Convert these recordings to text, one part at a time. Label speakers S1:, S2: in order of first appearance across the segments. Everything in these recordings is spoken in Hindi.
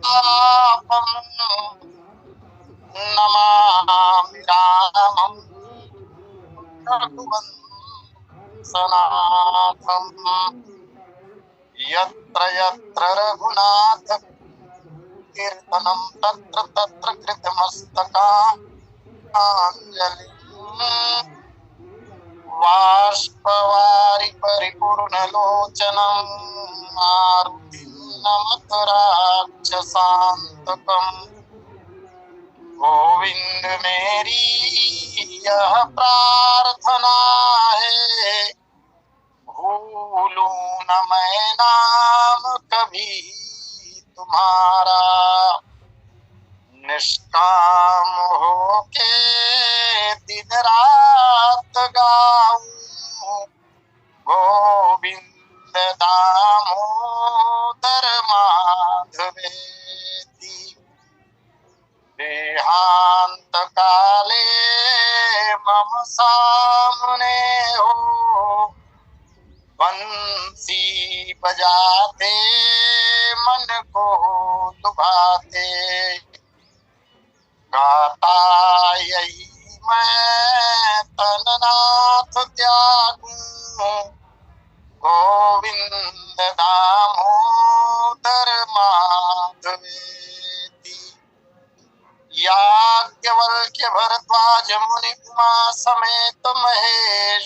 S1: पापं नमामि रामं रघुवंशनाथं। यत्र यत्र रघुनाथ कीर्तनं तत्र तत्र कृतमस्तकाञ्जलिं। बाष्पवारि परिपूर्णलोचनं मारुतिं नमत राक्षसान्तकम्। गोविंद मेरी यह प्रार्थना है, भूलूं न मैं नाम कभी तुम्हारा। निष्काम होके दिन रात गाऊं, गोविंद दामोदर माधवेति। देहांत काले मम सामने हो, बंसी बजाते मन को लुभाते। गाता यही मैं तननाथ त्यागूं, गोविंद दामोदर माधवेति। याज्ञवल्क्य भरद्वाज मुनि उमा समेत महेश,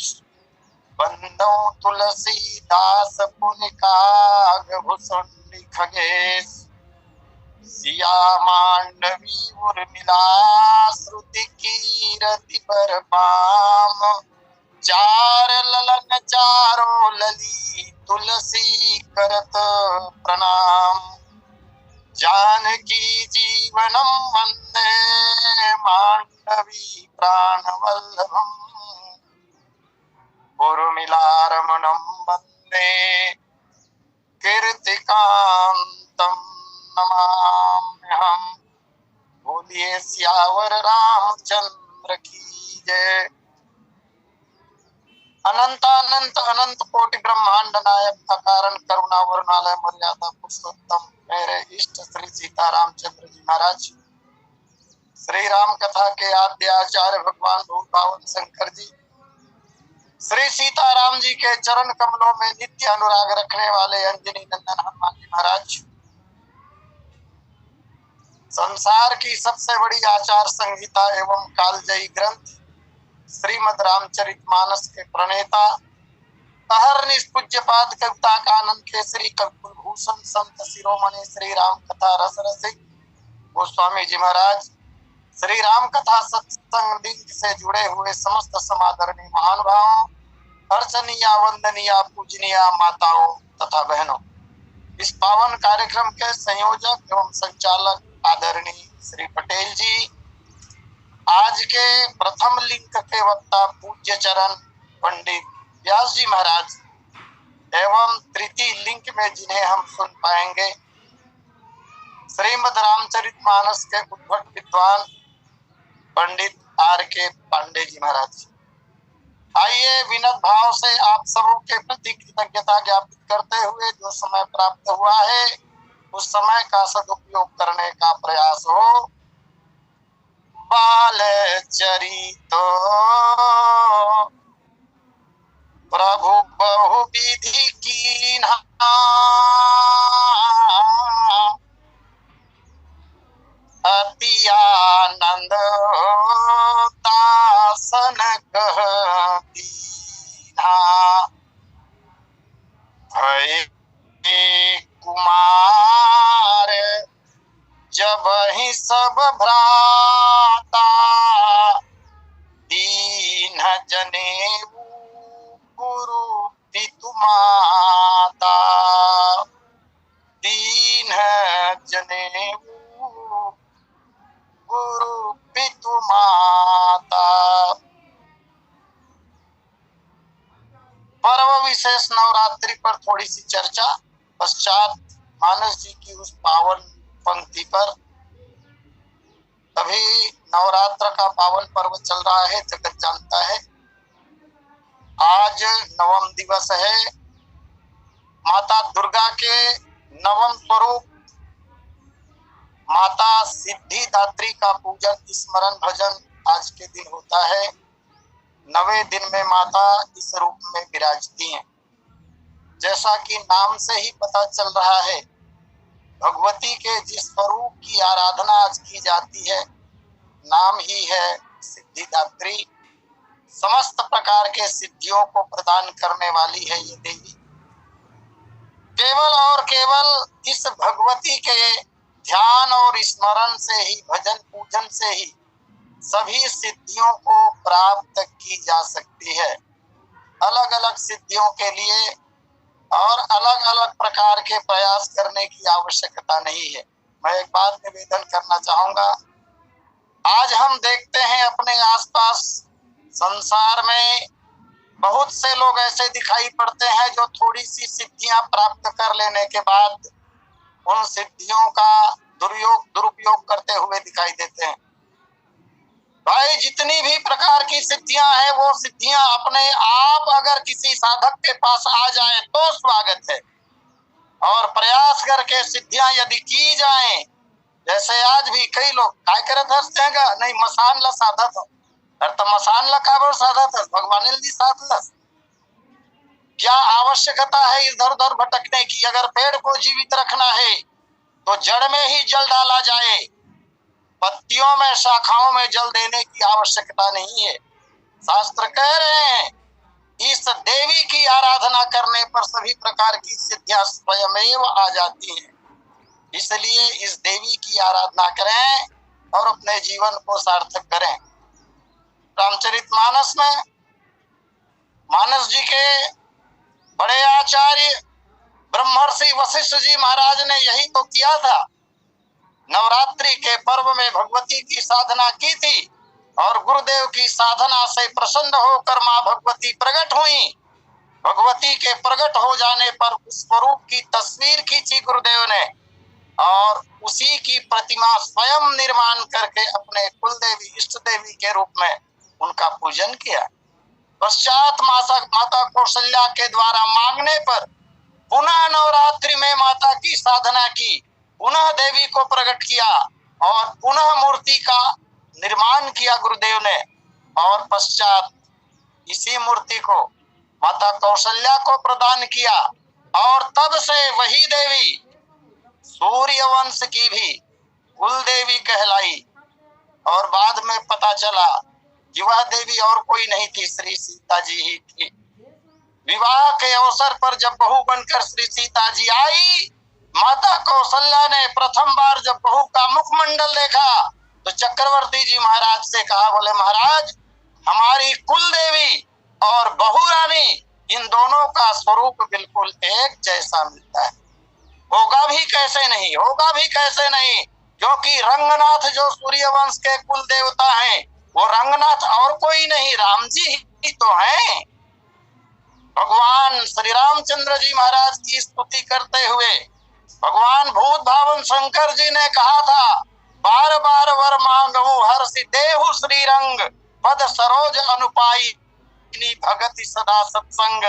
S1: बंदो तुलसीदास पुनिकाग भुसुंडी खगेश। सिया मांडवी उर्मिला श्रुति कीरति बरपाम, चार ललन चारों लली तुलसी करत प्रणाम। जानकी जीवनम वंदे मांडवी प्राणवल्लभम, उर्मिलारमणं वंदे कीर्तिकांतम नमाम्यहम्। बोलिए सियावर रामचंद्र की जय। अनंत अनंत अनंत कोटि ब्रह्मांड नायक अकारण करुणा वरुणालय मर्यादा पुरुषोत्तम मेरे इष्ट श्री सीता रामचंद्र जी महाराज, श्री राम कथा के आद्य आचार्य भगवान भूपावन शंकर जी, श्री सीताराम जी के चरण कमलों में नित्य अनुराग रखने वाले अंजनी नंदन हनुमान जी महाराज, संसार की सबसे बड़ी आचार संहिता एवं कालजयी ग्रंथ श्रीमद् रामचरितमानस के प्रणेता अहर्निश पूज्यपाद कविता कानन केसरी कविकुलभूषण संत शिरोमणि श्री राम कथा रस रसिक गोस्वामी जी महाराज, श्री राम कथा सत्संग लिंक से जुड़े हुए समस्त समादरणीय महानुभावों, अर्चनीय वंदनीय पूजनीय माताओं तथा बहनों, इस पावन कार्यक्रम के संयोजक एवं संचालक आदरणीय श्री पटेल जी, आज के प्रथम लिंक के वक्ता पूज्य चरण पंडित व्यास जी महाराज एवं तृतीय लिंक में जिन्हें हम सुन पाएंगे श्रीमद् रामचरितमानस के उद्भट विद्वान पंडित आर के पांडे जी महाराज। आइए विनत भाव से आप सबों के प्रति कृतज्ञता ज्ञापित करते हुए जो समय प्राप्त हुआ है उस समय का सदुपयोग करने का प्रयास हो। बाल चरितो प्रभु बहु विधि कीन्हा, अति आनंद दासन कह दीन्हा। भय कुमार जब ही सब भ्राता, दीन जनेऊ गुरु पितु माता। दीन जनेऊ गुरु पितु माता। पर्व विशेष नवरात्रि पर थोड़ी सी चर्चा, पश्चात मानस जी की उस पावन पंक्ति पर। अभी नवरात्र का पावन पर्व चल रहा है, जगत जानता है। आज नवम दिवस है, माता दुर्गा के नवम स्वरूप माता सिद्धिदात्री का पूजन स्मरण भजन आज के दिन होता है। 9वें दिन में माता इस रूप में विराजती हैं। जैसा कि नाम से ही पता चल रहा है, भगवती के जिस स्वरूप की आराधना आज की जाती है, नाम ही है सिद्धिदात्री। समस्त प्रकार के सिद्धियों को प्रदान करने वाली है ये देवी। केवल और केवल इस भगवती के ध्यान और स्मरण से ही, भजन पूजन से ही सभी सिद्धियों को प्राप्त की जा सकती है। अलग अलग सिद्धियों के लिए और अलग अलग प्रकार के प्रयास करने की आवश्यकता नहीं है। मैं एक बात निवेदन करना चाहूंगा। आज हम देखते हैं अपने आसपास संसार में बहुत से लोग ऐसे दिखाई पड़ते हैं जो थोड़ी सी सिद्धियां प्राप्त कर लेने के बाद उन सिद्धियों का दुरुपयोग करते हुए दिखाई देते हैं। भाई, जितनी भी प्रकार की सिद्धियां हैं, वो सिद्धियां अपने आप अगर किसी साधक के पास आ जाए तो स्वागत है। और प्रयास करके सिद्धियां यदि की जाएं, जैसे आज भी कई लोग काय करत हंसते नहीं, मसान ला साधा था, तो मसान ला काबर साधा था, भगवान ने साधलस। क्या आवश्यकता है इधर उधर भटकने की? अगर पेड़ को जीवित रखना है तो जड़ में ही जल डाला जाए, पत्तियों में, शाखाओं में जल देने की आवश्यकता नहीं है। शास्त्र कह रहे हैं इस देवी की आराधना करने पर सभी प्रकार की सिद्धियां स्वयमेव आ जाती हैं। इसलिए इस देवी की आराधना करें और अपने जीवन को सार्थक करें। रामचरितमानस में मानस जी के बड़े आचार्य ब्रह्मर्षि वशिष्ठ जी महाराज ने यही तो किया था। नवरात्रि के पर्व में भगवती की साधना की थी और गुरुदेव की साधना से प्रसन्न होकर मां भगवती प्रकट हुई। भगवती के प्रकट हो जाने पर उस स्वरूप की तस्वीर खींची गुरुदेव ने और उसी की प्रतिमा स्वयं निर्माण करके अपने कुल देवी, इष्ट देवी के रूप में उनका पूजन किया। पश्चात माता कौशल्या के द्वारा मांगने पर पुनः नवरात्रि में माता की साधना की, पुनः देवी को प्रकट किया और पुनः मूर्ति का निर्माण किया गुरुदेव ने। और पश्चात इसी मूर्ति को माता कौशल्या को प्रदान किया और तब से वही देवी सूर्य वंश की भी कुल देवी कहलाई। और बाद में पता चला कि वह देवी और कोई नहीं थी, श्री सीता जी ही थी। विवाह के अवसर पर जब बहू बनकर श्री सीता जी आई, माता कौशल्या ने प्रथम बार जब बहू का मुखमंडल देखा तो चक्रवर्ती जी महाराज से कहा, बोले महाराज, हमारी कुल देवी और बहू रानी, इन दोनों का स्वरूप बिल्कुल एक जैसा मिलता है। होगा भी कैसे नहीं, होगा भी कैसे नहीं, क्योंकि रंगनाथ जो सूर्य वंश के कुल देवता हैं, वो रंगनाथ और कोई नहीं, राम जी ही तो हैं। भगवान श्री रामचंद्र जी महाराज की स्तुति करते हुए भगवान भूत भावन शंकर जी ने कहा था, बार बार वर मांगहु हर्षि देहु श्री रंग, पद सरोज अनुपाई भगति सदा सत्संग।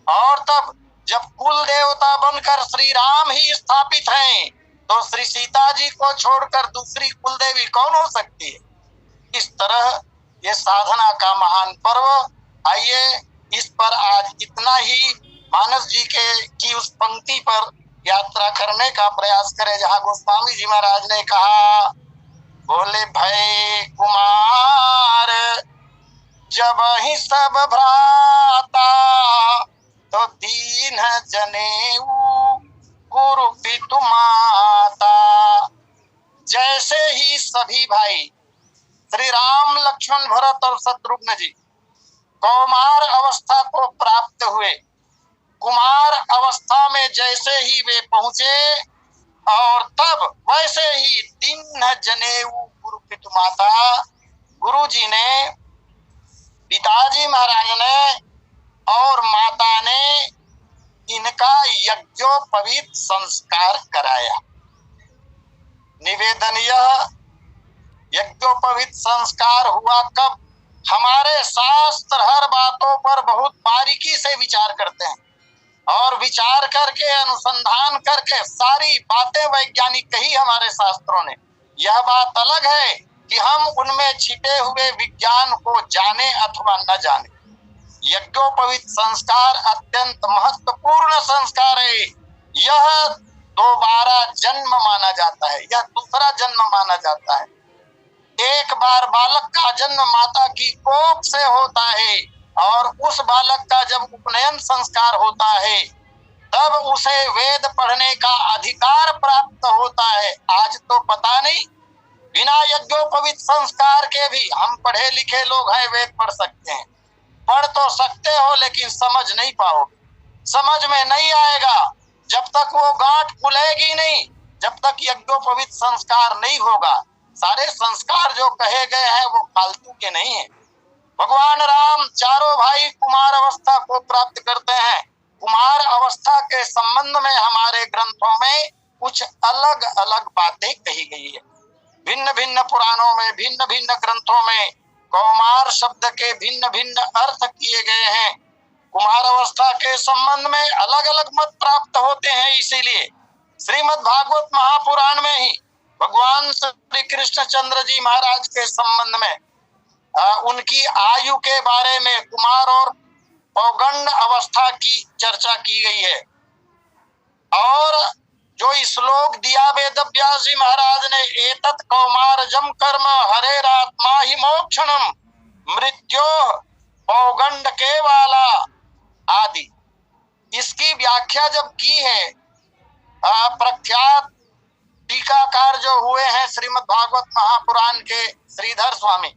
S1: और तब जब कुल देवता बनकर श्री राम ही स्थापित हैं, तो श्री सीता जी को छोड़कर दूसरी कुल देवी कौन हो सकती है? इस तरह ये साधना का महान पर्व। आइए इस पर आज इतना ही मानस जी की उस पंक्ति पर यात्रा करने का प्रयास करें जहाँ गोस्वामी जी महाराज ने कहा, बोले भय कुमार जब ही सब भ्राता, तो दीन जनेऊ गुरु पितु माता। जैसे ही सभी भाई श्री राम, लक्ष्मण, भरत और शत्रुघ्न जी कौमार अवस्था को प्राप्त हुए, कुमार अवस्था में जैसे ही वे पहुंचे और तब वैसे ही दीन जनेऊ गुरु पितु माता, गुरु जी ने, पिताजी महाराज ने और माता ने इनका यज्ञोपवीत संस्कार कराया। निवेदन यह, यज्ञोपवीत संस्कार हुआ कब? हमारे शास्त्र हर बातों पर बहुत बारीकी से विचार करते हैं और विचार करके अनुसंधान करके सारी बातें वैज्ञानिक कही हमारे शास्त्रों ने। यह बात अलग है कि हम उनमें छिपे हुए विज्ञान को जाने अथवा न जाने। यज्ञोपवीत संस्कार अत्यंत महत्वपूर्ण संस्कार है। यह दोबारा जन्म माना जाता है, यह दूसरा जन्म माना जाता है। एक बार बालक का जन्म माता की कोख से होता है और उस बालक का जब उपनयन संस्कार होता है तब उसे वेद पढ़ने का अधिकार प्राप्त होता है। आज तो पता नहीं, बिना यज्ञोपवीत संस्कार के भी हम पढ़े लिखे लोग हैं, वेद पढ़ सकते हैं। पढ़ तो सकते हो लेकिन समझ नहीं पाओगे, समझ में नहीं आएगा जब तक वो गांठ खुलेगी नहीं, जब तक यज्ञोपवीत संस्कार नहीं होगा। सारे संस्कार जो कहे गए हैं वो फालतू के नहीं है। भगवान राम चारों भाई कुमार अवस्था को प्राप्त करते हैं। कुमार अवस्था के संबंध में हमारे ग्रंथों में कुछ अलग अलग बातें कही गई है। भिन्न भिन्न पुराणों में, भिन्न भिन्न ग्रंथों में कौमार शब्द के भिन्न भिन्न अर्थ किए गए हैं। कुमार अवस्था के संबंध में अलग अलग मत प्राप्त होते हैं। इसीलिए श्रीमद् भागवत महापुराण में ही भगवान श्री कृष्ण चंद्र जी महाराज के संबंध में उनकी आयु के बारे में कुमार और पौगंड अवस्था की चर्चा की गई है। और जो श्लोक दिया वेद व्यास जी महाराज ने, एतत् कौमारजम कर्म हरेरात्मा ही मोक्षणम मृत्यो पौगंड के वाला आदि, इसकी व्याख्या जब की है प्रख्यात टीकाकार जो हुए हैं श्रीमद् भागवत महापुराण के श्रीधर स्वामी,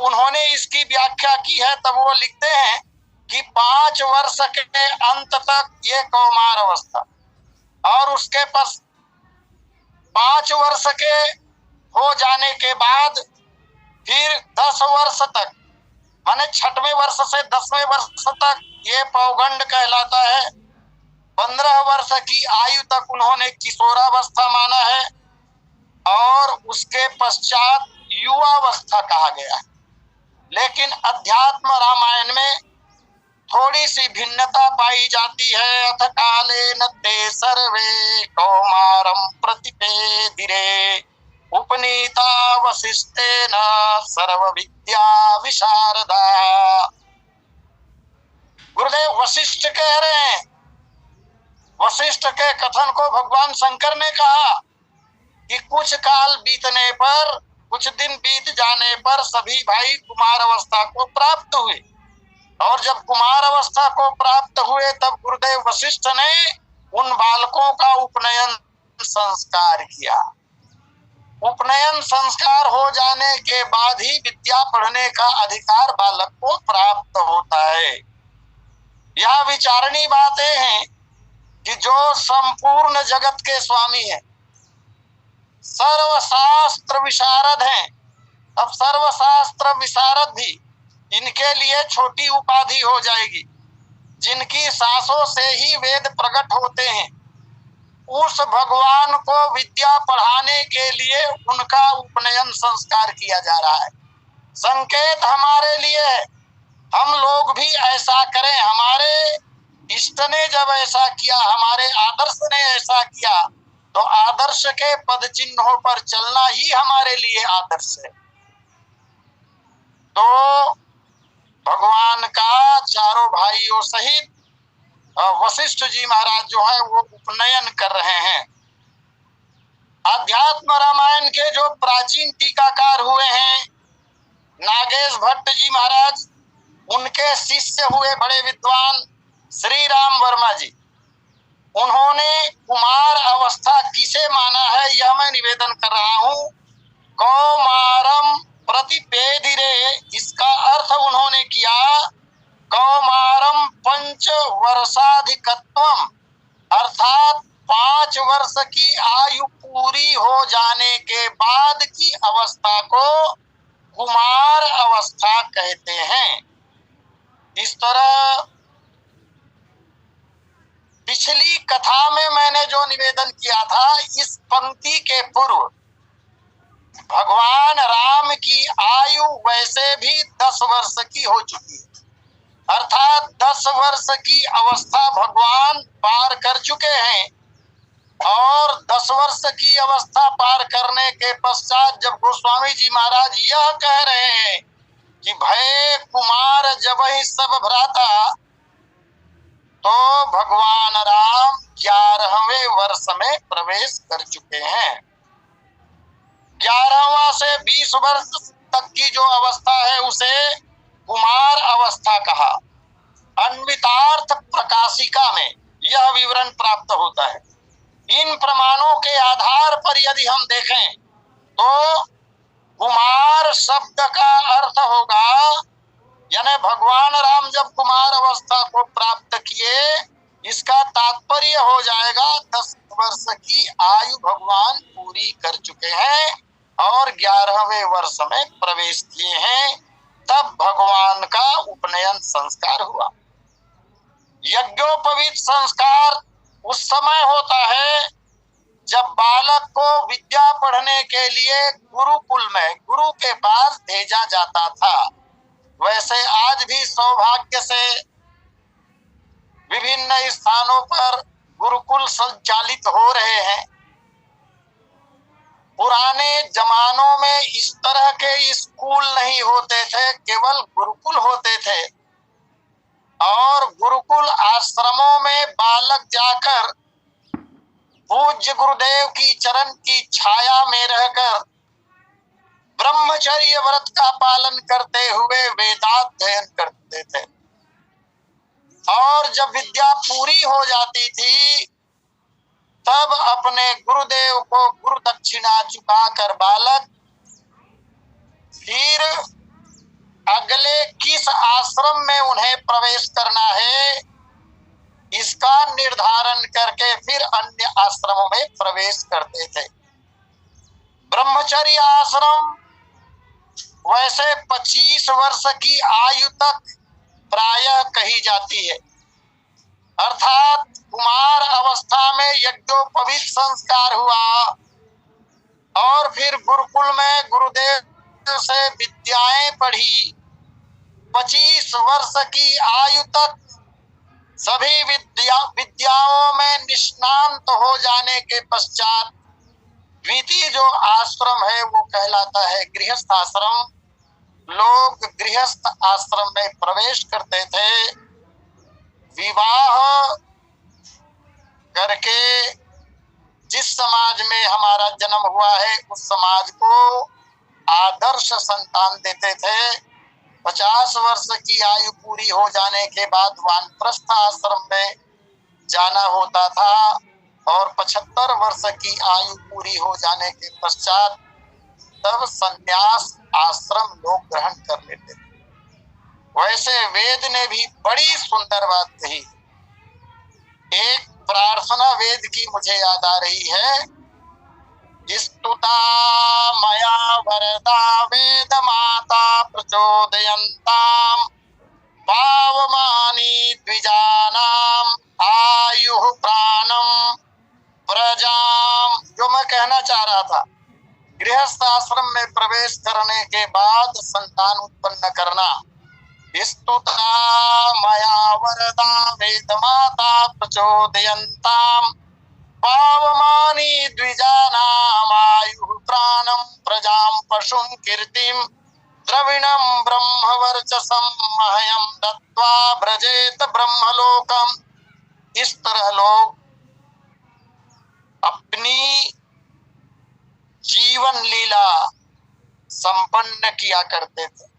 S1: उन्होंने इसकी व्याख्या की है। तब वो लिखते हैं कि 5 वर्ष के अंत तक ये कौमार अवस्था, और उसके पास 5 वर्ष के हो जाने के बाद फिर 10 वर्ष तक, माने 6वें वर्ष से 10वें वर्ष तक ये पौगंड कहलाता है। 15 वर्ष की आयु तक उन्होंने किशोरावस्था माना है और उसके पश्चात युवावस्था कहा गया है। लेकिन अध्यात्म रामायण में थोड़ी सी भिन्नता पाई जाती है। अथ कालेन ते सर्वे कौमारम प्रतिपेदिरे उपनीता वसिष्ठेन सर्व विद्या विशारदा। गुरुदेव वशिष्ठ कह रहे हैं, वशिष्ठ के कथन को भगवान शंकर ने कहा कि कुछ काल बीतने पर, कुछ दिन बीत जाने पर सभी भाई कुमार अवस्था को प्राप्त हुए। और जब कुमार अवस्था को प्राप्त हुए तब गुरुदेव वशिष्ठ ने उन बालकों का उपनयन संस्कार किया। उपनयन संस्कार हो जाने के बाद ही विद्या पढ़ने का अधिकार बालक को प्राप्त होता है। यह विचारणी बातें हैं कि जो संपूर्ण जगत के स्वामी हैं, सर्वशास्त्र विशारद हैं। अब सर्वशास्त्र विशारद भी इनके लिए छोटी उपाधि हो जाएगी। जिनकी सांसों से ही वेद प्रकट होते हैं, उस भगवान को विद्या पढ़ाने के लिए उनका उपनयन संस्कार किया जा रहा है। संकेत हमारे लिए है, हम लोग भी ऐसा करें। हमारे इष्ट ने जब ऐसा किया, हमारे आदर्श ने ऐसा किया, तो आदर्श के पद चिन्हों पर चलना ही हमारे लिए आदर्श है। तो भगवान का चारों भाइयों सहित वशिष्ठ जी महाराज जो है वो उपनयन कर रहे हैं। अध्यात्म रामायण के जो प्राचीन टीकाकार हुए हैं नागेश भट्ट जी महाराज, उनके शिष्य हुए बड़े विद्वान श्री राम वर्मा जी, उन्होंने कुमार अवस्था किसे माना है यह मैं निवेदन कर रहा हूँ। कौमारम प्रतिपेदिरे, इसका अर्थ उन्होंने किया कौमारम 5 वर्षाधिकत्वम, अर्थात 5 वर्ष की आयु पूरी हो जाने के बाद की अवस्था को कुमार अवस्था कहते हैं। इस तरह पिछली कथा में मैंने जो निवेदन किया था, इस पंक्ति के पूर्व भगवान राम की आयु वैसे भी 10 वर्ष की हो चुकी है। अर्थात 10 वर्ष की अवस्था भगवान पार कर चुके हैं और 10 वर्ष की अवस्था पार करने के पश्चात जब गोस्वामी जी महाराज यह कह रहे हैं कि भय कुमार जब ही सब भ्राता, तो भगवान राम 11वें वर्ष में प्रवेश कर चुके हैं। 11वां से 20 वर्ष तक की जो अवस्था है उसे कुमार अवस्था कहा। अन्वितार्थ प्रकाशिका में यह विवरण प्राप्त होता है। इन प्रमाणों के आधार पर यदि हम देखें तो कुमार शब्द का अर्थ होगा, यानी भगवान राम जब कुमार अवस्था को प्राप्त किए, इसका तात्पर्य हो जाएगा 10 वर्ष की आयु भगवान पूरी कर चुके हैं और 11वें वर्ष में प्रवेश किए हैं। तब भगवान का उपनयन संस्कार हुआ। यज्ञोपवीत संस्कार उस समय होता है जब बालक को विद्या पढ़ने के लिए गुरुकुल में गुरु के पास भेजा जाता था। वैसे आज भी सौभाग्य से विभिन्न स्थानों पर गुरुकुल संचालित हो रहे हैं। पुराने जमानों में इस तरह के स्कूल नहीं होते थे, केवल गुरुकुल होते थे और गुरुकुल आश्रमों में बालक जाकर पूज्य गुरुदेव की चरण की छाया में रहकर ब्रह्मचर्य व्रत का पालन करते हुए वेदाध्ययन करते थे और जब विद्या पूरी हो जाती थी तब अपने गुरुदेव को गुरु दक्षिणा चुकाकर बालक फिर अगले किस आश्रम में उन्हें प्रवेश करना है इसका निर्धारण करके फिर अन्य आश्रमों में प्रवेश करते थे। ब्रह्मचर्य आश्रम वैसे 25 वर्ष की आयु तक प्रायः कही जाती है, अर्थात कुमार अवस्था में यज्ञोपवीत संस्कार हुआ और फिर गुरुकुल में गुरुदेव से विद्याएं पढ़ी। 25 वर्ष की आयु तक सभी विद्याओं में निष्णांत हो जाने के पश्चात द्वितीय जो आश्रम है वो कहलाता है गृहस्थ आश्रम। लोग गृहस्थ आश्रम में प्रवेश करते थे। विवाह करके जिस समाज में हमारा जन्म हुआ है उस समाज को आदर्श संतान देते थे। 50 वर्ष की आयु पूरी हो जाने के बाद वानप्रस्थ आश्रम में जाना होता था और 75 वर्ष की आयु पूरी हो जाने के पश्चात तब संन्यास आश्रम लोग ग्रहण कर लेते थे। वैसे वेद ने भी बड़ी सुंदर बात कही। एक प्रार्थना वेद की मुझे याद आ रही है, स्तुता मया वरदा वेद माता प्रचोदयन्ताम पावमानी द्विजानाम आयु प्राणम प्रजाम। जो मैं कहना चाह रहा था, गृहस्थ आश्रम में प्रवेश करने के बाद संतान उत्पन्न करना। स्तुता मया वरदा वेद माता प्रचोदयन्ताम पावमानी द्विजानाम आयु प्राणम प्रजाम पशुं कीर्तिम द्रविणम ब्रह्मवर्चसं मह्यं दत्वा ब्रजेत ब्रह्मलोकम। इस तरह लोग अपनी जीवन लीला संपन्न किया करते थे।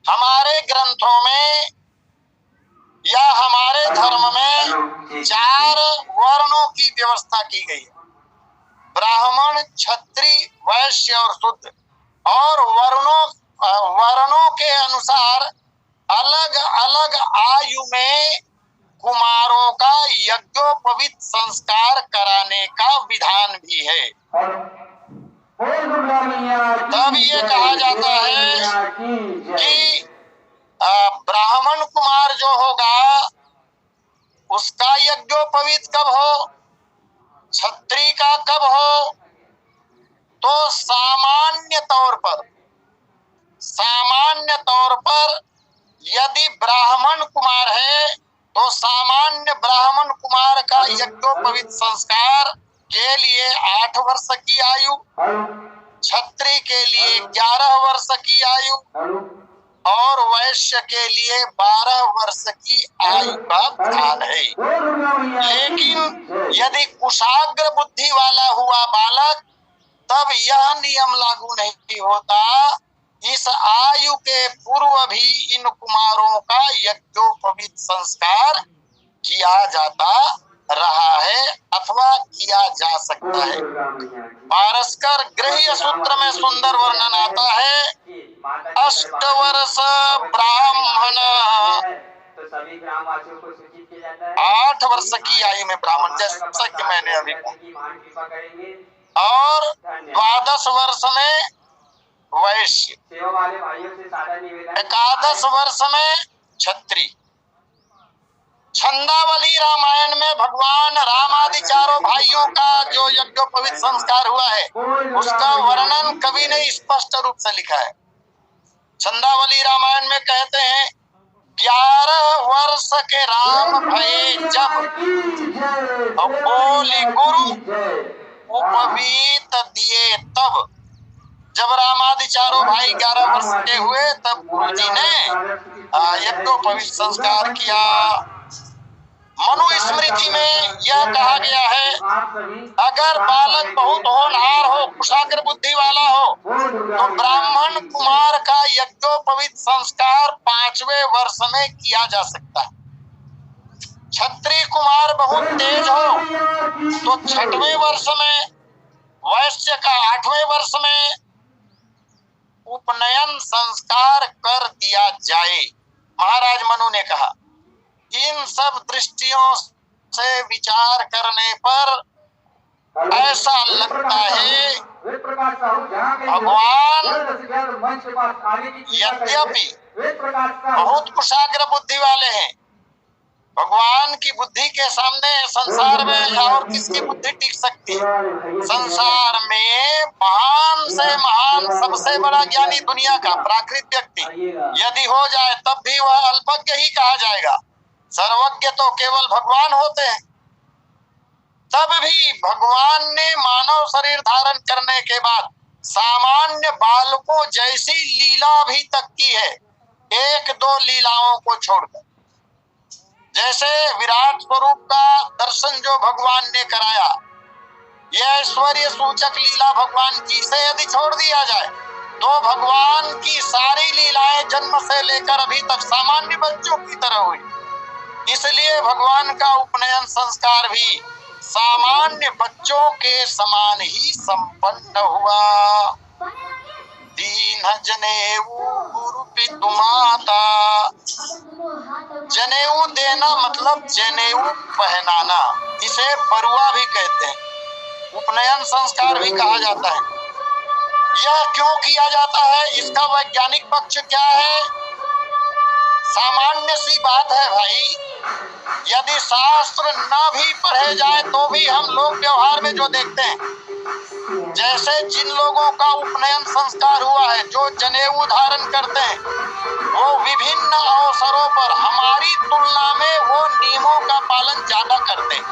S1: हमारे ग्रंथों में या हमारे धर्म में 4 वर्णों की व्यवस्था की गई है, ब्राह्मण, क्षत्रिय, वैश्य और शूद्र। और वर्णों के अनुसार अलग अलग आयु में कुमारों का यज्ञोपवीत संस्कार कराने का विधान भी है। तब ये कहा जाता है कि ब्राह्मण कुमार जो होगा उसका यज्ञोपवीत कब हो, क्षत्रिय का कब हो, तो सामान्य तौर पर यदि ब्राह्मण कुमार है तो सामान्य ब्राह्मण कुमार का यज्ञोपवीत संस्कार के लिए 8 वर्ष की आयु, क्षत्रिय के लिए 11 वर्ष की आयु और वैश्य के लिए 12 वर्ष की आयु का विधान है। लेकिन यदि कुशाग्र बुद्धि वाला हुआ बालक तब यह नियम लागू नहीं होता। इस आयु के पूर्व भी इन कुमारों का यज्ञोपवीत संस्कार किया जाता रहा है अथवा किया जा सकता है। पारस्कर गृह्य सूत्र में सुंदर वर्णन आता है, 8 वर्ष ब्राह्मण, 8 वर्ष की आयु में ब्राह्मण, जैसा कि मैंने अभी कहा, और 12 वर्ष में वैश्य, 11 वर्ष में क्षत्रिय। छंदावली रामायण में भगवान राम आदि चारों भाइयों का जो यज्ञोपवीत संस्कार हुआ है उसका वर्णन कवि ने स्पष्ट रूप से लिखा है। छंदावली रामायण में कहते हैं, 11 वर्ष के राम भये जब, बोली गुरु उपवीत दिए तब। जब रामादि चारों भाई 11 वर्ष के हुए तब गुरुजी ने यज्ञोपवीत संस्कार किया। मनुस्मृति में यह कहा गया है, अगर बालक बहुत होनहार हो, कुशाग्र बुद्धि वाला हो, तो ब्राह्मण कुमार का यज्ञोपवीत संस्कार 5वें वर्ष में किया जा सकता है। क्षत्रिय कुमार बहुत तेज हो तो 6वें वर्ष में, वैश्य का 8वें वर्ष में उपनयन संस्कार कर दिया जाए। महाराज मनु ने कहा, इन सब दृष्टियों से विचार करने पर ऐसा लगता है भगवान यद्यपि बहुत कुशाग्र बुद्धि वाले हैं, भगवान की बुद्धि के सामने संसार में और किसकी बुद्धि टिक सकती है। संसार में महान से महान सबसे बड़ा ज्ञानी दुनिया का प्राकृत व्यक्ति यदि हो जाए तब भी वह अल्पज्ञ ही कहा जाएगा। सर्वज्ञ तो केवल भगवान होते हैं। तब भी भगवान ने मानव शरीर धारण करने के बाद सामान्य बालकों जैसी लीला भी तक की है, 1-2 लीलाओं को छोड़कर। जैसे विराट स्वरूप का दर्शन जो भगवान ने कराया, यह ऐश्वर्य सूचक लीला भगवान की से यदि छोड़ दिया जाए तो भगवान की सारी लीलाएं जन्म से लेकर अभी तक सामान्य बच्चों की तरह हुई। इसलिए भगवान का उपनयन संस्कार भी सामान्य बच्चों के समान ही संपन्न हुआ। दीन जनेऊ गुरु पितु माता, जनेऊ देना मतलब जनेऊ पहनाना, इसे बरुआ भी कहते हैं, उपनयन संस्कार भी कहा जाता है। यह क्यों किया जाता है, इसका वैज्ञानिक पक्ष क्या है? सामान्य सी बात है भाई, यदि शास्त्र न भी पढ़े जाए तो भी हम लोग व्यवहार में जो देखते हैं, जैसे जिन लोगों का उपनयन संस्कार हुआ है, जो जनेऊ धारण करते हैं, वो विभिन्न अवसरों पर हमारी तुलना में वो नियमों का पालन ज्यादा करते हैं।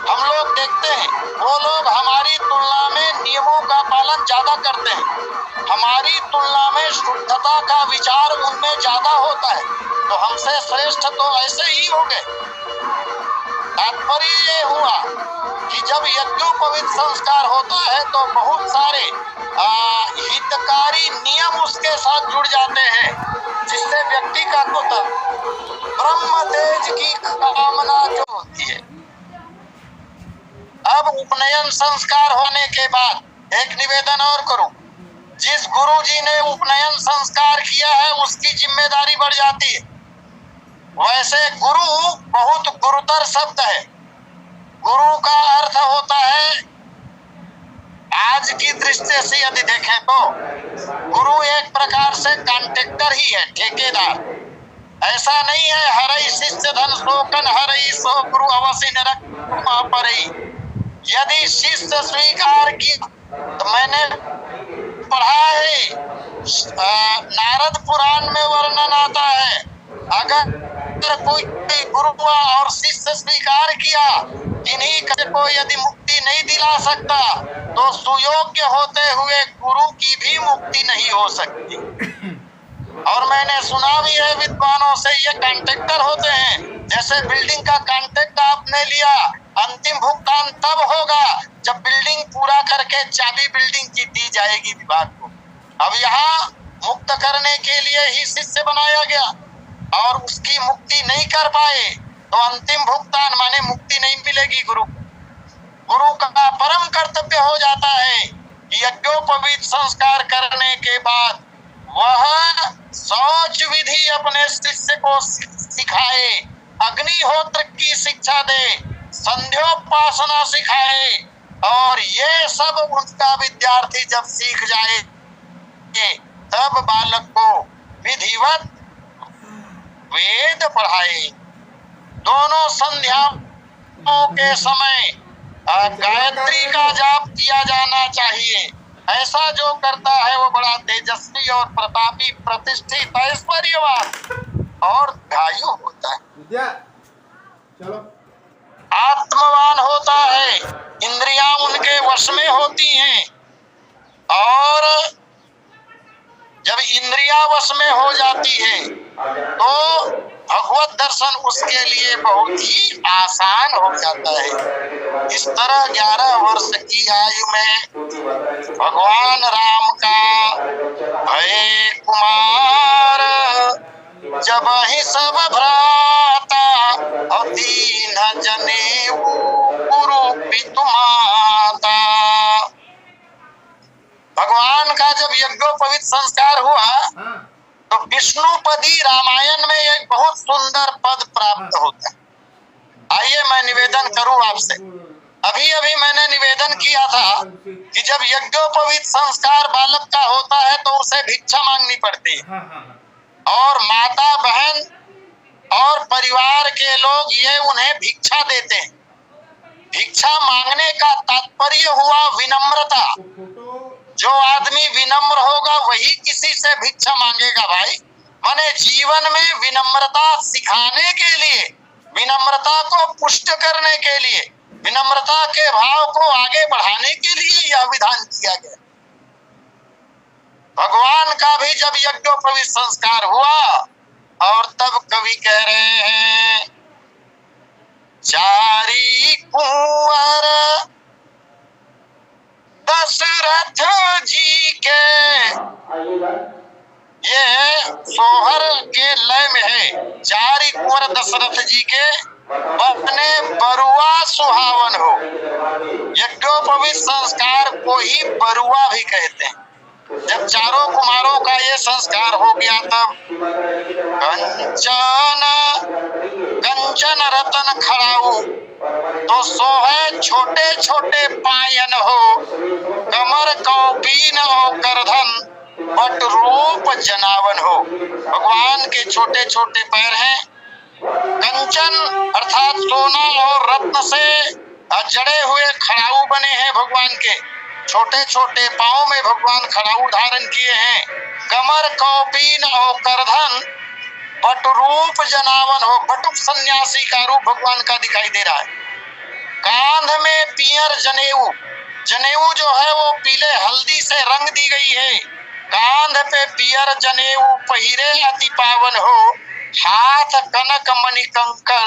S1: हम लोग देखते हैं वो लोग हमारी तुलना में नियमों का पालन ज्यादा करते हैं, हमारी तुलना में शुद्धता का विचार उनमें ज्यादा होता है, तो हमसे श्रेष्ठ तो ऐसे ही हो गए। तात्पर्य ये हुआ कि जब यज्ञोपवीत संस्कार होता है तो बहुत सारे हितकारी नियम उसके साथ जुड़ जाते हैं, जिससे व्यक्ति का कुछ ब्रह्म तेज की कामना जो होती है। अब उपनयन संस्कार होने के बाद एक निवेदन और करूं, जिस गुरु जी ने उपनयन संस्कार किया है उसकी जिम्मेदारी बढ़ जाती है। वैसे गुरु बहुत गुरुतर शब्द है। गुरु का अर्थ होता है, आज की दृष्टि से यदि देखें तो गुरु एक प्रकार से कॉन्ट्रैक्टर ही है, ठेकेदार। ऐसा नहीं है हरई शिष्य धन शोकन हरई सो गुरु अवश्य नरक परई। यदि शिष्य स्वीकार की तो मैंने पढ़ा है, नारद पुराण में वर्णन आता है, अगर कोई गुरु और शिष्य स्वीकार किया इन्हीं को यदि मुक्ति नहीं दिला सकता तो सुयोग्य होते हुए गुरु की भी मुक्ति नहीं हो सकती। और मैंने सुना भी है विद्वानों से, ये कॉन्ट्रैक्टर होते हैं, जैसे बिल्डिंग का कॉन्ट्रैक्ट आपने लिया, अंतिम भुगतान तब होगा जब बिल्डिंग पूरा करके चाबी बिल्डिंग की दी जाएगी विभाग को। अब यहाँ मुक्त करने के लिए ही शिष्य बनाया गया और उसकी मुक्ति नहीं कर पाए तो अंतिम भुगतान माने मुक्ति नहीं मिलेगी गुरु। गुरु का परम कर्तव्य हो जाता है कि यज्ञोपवीत संस्कार करने के बाद वह शौच विधि अपने शिष्य को सिखाए, अग्निहोत्र की शिक्षा दे, संध्योपासना सिखाए, और ये सब उसका विद्यार्थी जब सीख जाए तब बालक को विधिवत वेद पढ़ाए। दोनों संध्याओं के समय गायत्री का जाप किया जाना चाहिए। ऐसा जो करता है वो बड़ा तेजस्वी और प्रतापी, प्रतिष्ठित, ऐश्वर्यवान और दीर्घायु होता है, आत्मवान होता है, इंद्रियां उनके वश में होती हैं, और जब इंद्रियां वश में हो जाती है तो भगवत दर्शन उसके लिए बहुत ही आसान हो जाता है। इस तरह 11 वर्ष की आयु में भगवान राम का भय कुमार, जब ही सब भ्राता और दीन जनेऊ गुरु पितु माता। भगवान का जब यज्ञोपवीत संस्कार हुआ तो विष्णुपदी रामायण में एक बहुत सुंदर पद प्राप्त होता है। आइए मैं निवेदन करूं आपसे। अभी अभी मैंने निवेदन किया था कि जब यज्ञोपवीत संस्कार बालक का होता है तो उसे भिक्षा मांगनी पड़ती है, और माता बहन और परिवार के लोग ये उन्हें भिक्षा देते हैं। भिक्षा मांगने का तात्पर्य हुआ विनम्रता। जो आदमी विनम्र होगा वही किसी से भिक्षा मांगेगा भाई। माने जीवन में विनम्रता सिखाने के लिए, विनम्रता को पुष्ट करने के लिए, विनम्रता के भाव को आगे बढ़ाने के लिए यह विधान किया गया। भगवान का भी जब यज्ञोपवीत संस्कार हुआ और तब कवि कह रहे हैं, चारी कुंवर दशरथ जी के, ये सोहर के लय में है, चारी कुंवर दशरथ जी के अपने बरुआ सुहावन हो। यज्ञोपवीत संस्कार को ही बरुआ भी कहते हैं। जब चारों कुमारों का ये संस्कार हो गया तब कंचन रतन खड़ाऊ तो सोहे छोटे छोटे पायन हो, कमर कौपीन हो करधन बट रूप जनावन हो। भगवान के छोटे छोटे पैर हैं, कंचन अर्थात सोना और रत्न से जड़े हुए खड़ाऊ बने हैं। भगवान के छोटे छोटे पांव में भगवान खड़ाऊ धारण किए हैं। कमर कौपीन और करधन बट रूप जनावन हो, बटुक सन्यासी का रूप भगवान का दिखाई दे रहा है। कांध में पियर जनेऊ, जनेऊ जो है वो पीले हल्दी से रंग दी गई है। कांध पे पियर जनेऊ पहिरे अति पावन हो, हाथ कनक मणि कंकल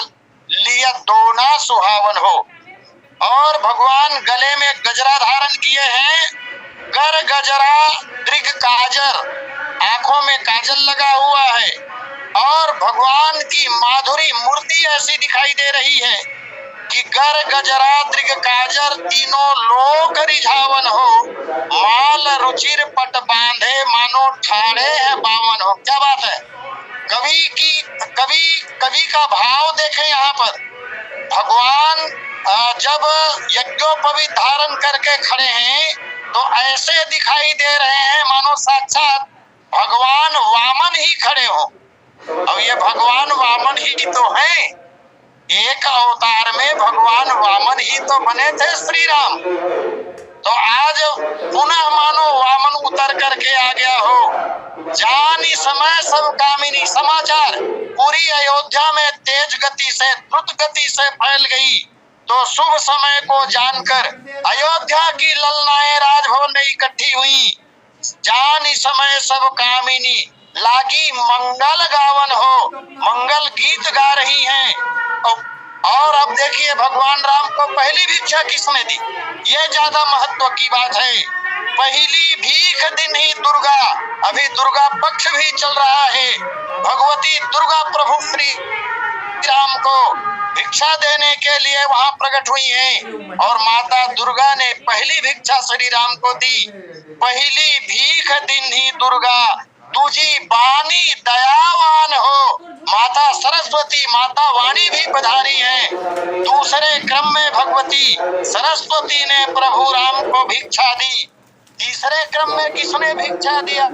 S1: लिया दोना सुहावन हो। और भगवान गले में गजरा धारण किए हैं, कर गजरा दृग काजर, आंखों में काजल लगा हुआ है। और भगवान की माधुरी मूर्ति ऐसी दिखाई दे रही है कि गर गजरा दृग काजर तीनों लोक रिझावन हो, माल रुचिर पट बांधे मानो ठाड़े है बावन हो। क्या बात है। कवि का भाव देखें यहाँ पर। भगवान जब यज्ञोपवीत धारण करके खड़े हैं तो ऐसे दिखाई दे रहे हैं मानो साक्षात भगवान वामन ही खड़े हो। अब ये भगवान वामन ही तो हैं। एक अवतार में भगवान वामन ही तो बने थे श्री राम। तो आज पुनः मानो वामन उतर समय सब कामिनी समाचार पूरी अयोध्या में तेज गति से द्रुत गति से फैल गई। तो शुभ समय को जानकर अयोध्या की ललनाएं राजभवन में इकट्ठी हुई। जान इस समय सब कामिनी लागी मंगल गावन हो, मंगल गीत गा रही हैं। और अब देखिए भगवान राम को पहली भिक्षा किसने दी, ये ज्यादा महत्व की बात है। पहली भीख दिन ही दुर्गा, अभी दुर्गा पक्ष भी चल रहा है, भगवती दुर्गा प्रभु श्री राम को भिक्षा देने के लिए वहां प्रकट हुई हैं और माता दुर्गा ने पहली भिक्षा श्री राम को दी। पहली भीख दिन ही दुर्गा तुझी बानी दयावान हो, माता सरस्वती माता वाणी भी पधारी हैं। दूसरे क्रम में भगवती सरस्वती ने प्रभु राम को भिक्षा दी। तीसरे क्रम में किसने भिक्षा दिया?